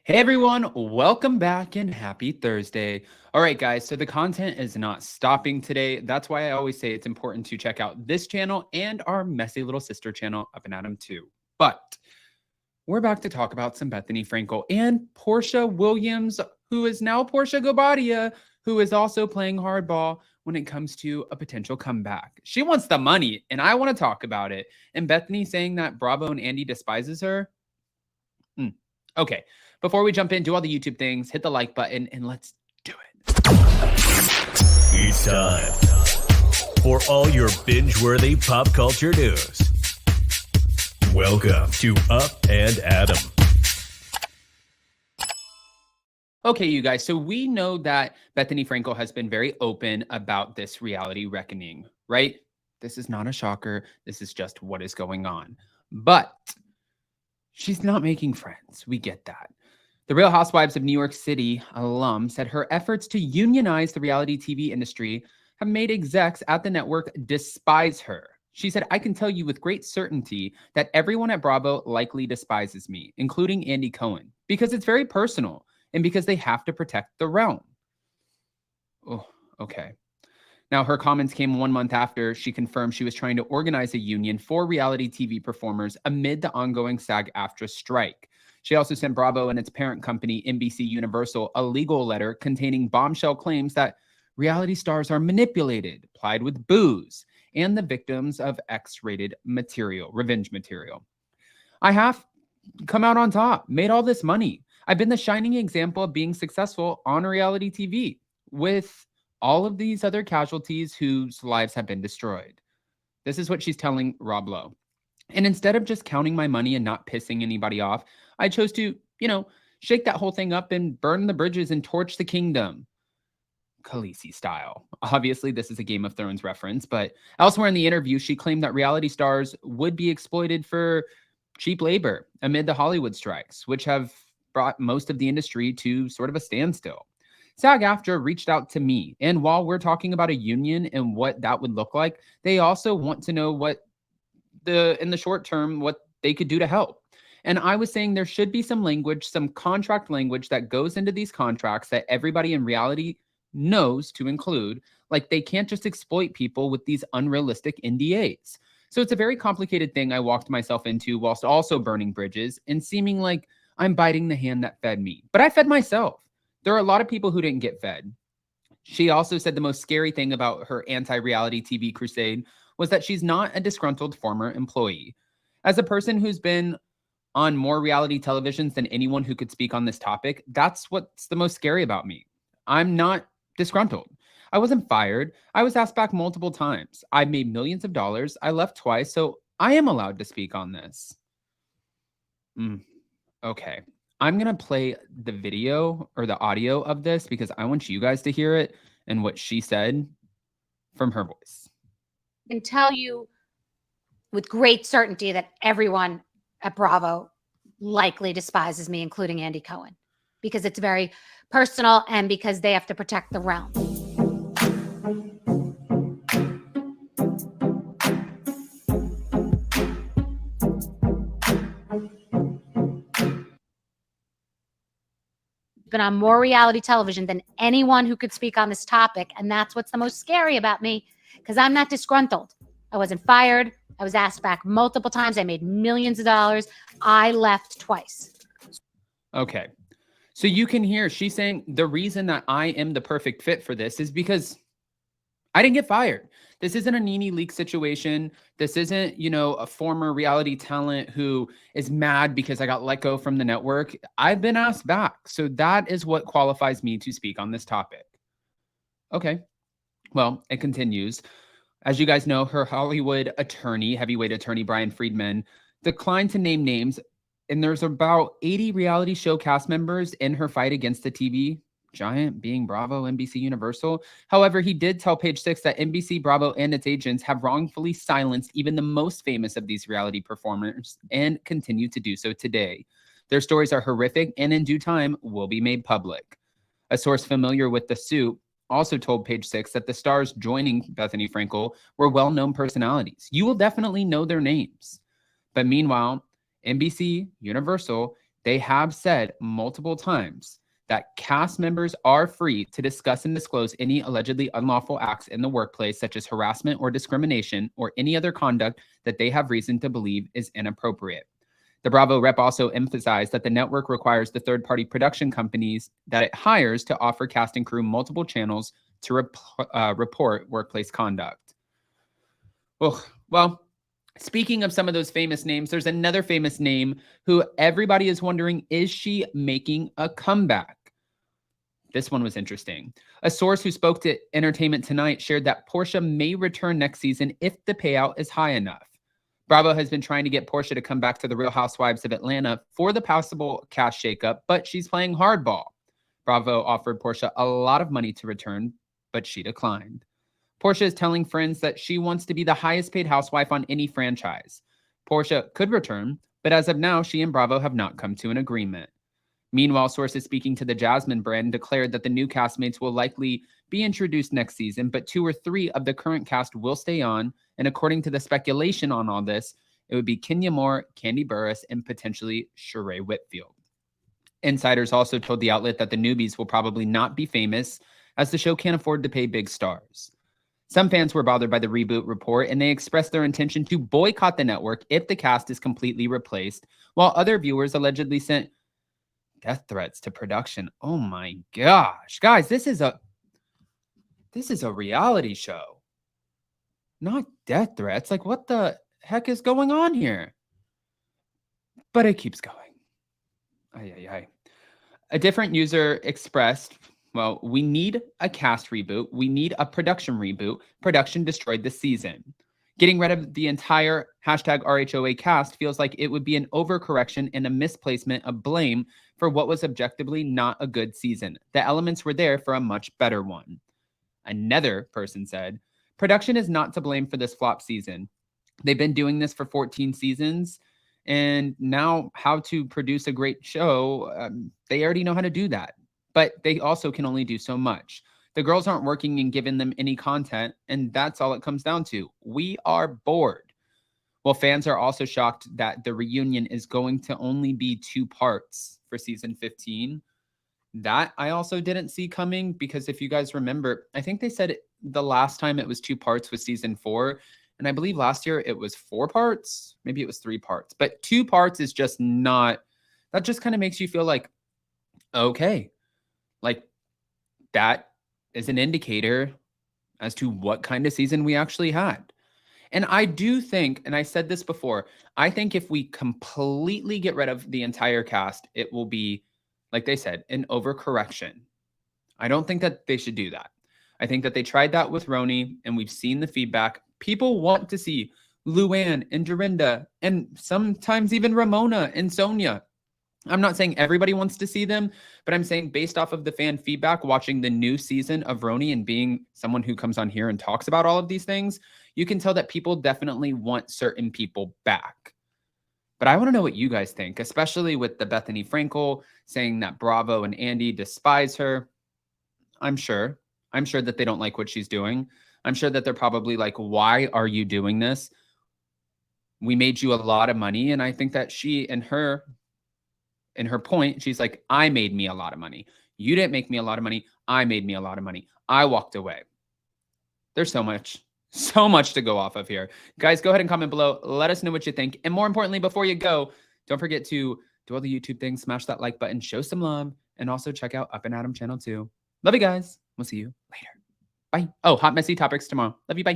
Hey everyone, welcome back and happy Thursday. All right, guys, so the content is not stopping today. That's why I always say it's important to check out this channel and our messy little sister channel, Up and Adam 2. But we're back to talk about some Bethenny Frankel and Portia Williams, who is now Portia Gobadia, who is also playing hardball when it comes to a potential comeback. She wants the money, and I want to talk about it. And Bethenny saying that Bravo and Andy despises her. Okay, before we jump in, do all the YouTube things, hit the like button, and let's do it. It's time for all your binge-worthy pop culture news. Welcome to Up and Adam. Okay, you guys, so we know that Bethenny Frankel has been very open about this reality reckoning, right? This is not a shocker. This is just what is going on. But she's not making friends. We get that. The Real Housewives of New York City alum said her efforts to unionize the reality TV industry have made execs at the network despise her. She said, I can tell you with great certainty that everyone at Bravo likely despises me, including Andy Cohen, because it's very personal and because they have to protect the realm. Oh, okay. Now, her comments came 1 month after she confirmed she was trying to organize a union for reality TV performers amid the ongoing SAG-AFTRA strike. She also sent Bravo and its parent company, NBC Universal, a legal letter containing bombshell claims that reality stars are manipulated, plied with booze, and the victims of X-rated material, revenge material. I have come out on top, made all this money. I've been the shining example of being successful on reality TV with all of these other casualties whose lives have been destroyed. This is what she's telling Rob Lowe. And instead of just counting my money and not pissing anybody off, I chose to, shake that whole thing up and burn the bridges and torch the kingdom. Khaleesi style. Obviously, this is a Game of Thrones reference, but elsewhere in the interview, she claimed that reality stars would be exploited for cheap labor amid the Hollywood strikes, which have brought most of the industry to sort of a standstill. SAG-AFTRA reached out to me, and while we're talking about a union and what that would look like, they also want to know what in the short term, what they could do to help. And I was saying there should be some language, some contract language that goes into these contracts that everybody in reality knows to include. Like they can't just exploit people with these unrealistic NDAs. So it's a very complicated thing I walked myself into whilst also burning bridges and seeming like I'm biting the hand that fed me. But I fed myself. There are a lot of people who didn't get fed. She also said the most scary thing about her anti-reality TV crusade was that she's not a disgruntled former employee. As a person who's been on more reality televisions than anyone who could speak on this topic, that's what's the most scary about me. I'm not disgruntled. I wasn't fired. I was asked back multiple times. I made millions of dollars. I left twice, so I am allowed to speak on this. Okay. I'm going to play the video or the audio of this because I want you guys to hear it and what she said from her voice. I can tell you with great certainty that everyone at Bravo likely despises me, including Andy Cohen, because it's very personal and because they have to protect the realm. Been on more reality television than anyone who could speak on this topic, and that's what's the most scary about me, because I'm not disgruntled. I wasn't fired. I was asked back multiple times. I made millions of dollars. I left twice. Okay. So you can hear she's saying the reason that I am the perfect fit for this is because I didn't get fired. This isn't a Nene Leakes situation. This isn't, a former reality talent who is mad because I got let go from the network. I've been asked back. So that is what qualifies me to speak on this topic. Okay. Well, it continues. As you guys know, her Hollywood attorney, heavyweight attorney Brian Friedman, declined to name names. And there's about 80 reality show cast members in her fight against the TV giant being Bravo, NBC Universal. However, he did tell Page Six that NBC, Bravo, and its agents have wrongfully silenced even the most famous of these reality performers and continue to do so today. Their stories are horrific and in due time will be made public. A source familiar with the suit also told Page Six that the stars joining Bethenny Frankel were well-known personalities. You will definitely know their names. But meanwhile, NBC, Universal, they have said multiple times that cast members are free to discuss and disclose any allegedly unlawful acts in the workplace, such as harassment or discrimination, or any other conduct that they have reason to believe is inappropriate. The Bravo rep also emphasized that the network requires the third-party production companies that it hires to offer cast and crew multiple channels to report workplace conduct. Well, speaking of some of those famous names, there's another famous name who everybody is wondering, is she making a comeback? This one was interesting. A source who spoke to Entertainment Tonight shared that Portia may return next season if the payout is high enough. Bravo has been trying to get Portia to come back to the Real Housewives of Atlanta for the possible cast shakeup, but she's playing hardball. Bravo offered Portia a lot of money to return, but she declined. Portia is telling friends that she wants to be the highest paid housewife on any franchise. Portia could return, but as of now, she and Bravo have not come to an agreement. Meanwhile, sources speaking to the Jasmine brand declared that the new castmates will likely be introduced next season, but 2 or 3 of the current cast will stay on. And according to the speculation on all this, it would be Kenya Moore, Candy Burris, and potentially Sheree Whitfield. Insiders also told the outlet that the newbies will probably not be famous, as the show can't afford to pay big stars. Some fans were bothered by the reboot report, and they expressed their intention to boycott the network if the cast is completely replaced, while other viewers allegedly sent death threats to production. Oh my gosh. Guys, this is a reality show. Not death threats. Like, what the heck is going on here? But it keeps going. A different user expressed, well, we need a cast reboot. We need a production reboot. Production destroyed the season. Getting rid of the entire #RHOA cast feels like it would be an overcorrection and a misplacement of blame for what was objectively not a good season. The elements were there for a much better one. Another person said, production is not to blame for this flop season. They've been doing this for 14 seasons, and now how to produce a great show, they already know how to do that. But they also can only do so much. The girls aren't working and giving them any content, and that's all it comes down to. We are bored. Well, fans are also shocked that the reunion is going to only be 2 parts for season 15. That I also didn't see coming, because if you guys remember, I think they said the last time it was 2 parts was season 4. And I believe last year it was 4 parts. Maybe it was 3 parts. But 2 parts is just not, that just kind of makes you feel like, okay, like that is an indicator as to what kind of season we actually had. And I do think, and I said this before, I think if we completely get rid of the entire cast, it will be, like they said, an overcorrection. I don't think that they should do that. I think that they tried that with Roni, and we've seen the feedback. People want to see Luann and Dorinda, and sometimes even Ramona and Sonia. I'm not saying everybody wants to see them, but I'm saying based off of the fan feedback, watching the new season of Roni and being someone who comes on here and talks about all of these things, you can tell that people definitely want certain people back. But I want to know what you guys think, especially with the Bethenny Frankel saying that Bravo and Andy despise her. I'm sure that they don't like what she's doing. I'm sure that they're probably like, why are you doing this? We made you a lot of money. And I think that she and her point, she's like, I made me a lot of money. You didn't make me a lot of money. I made me a lot of money. I walked away. There's so much to go off of here. Guys, go ahead and comment below. Let us know what you think. And more importantly, before you go, don't forget to do all the YouTube things, smash that like button, show some love, and also check out Up and Adam channel too. Love you guys. We'll see you later. Bye. Oh, hot messy topics tomorrow. Love you. Bye.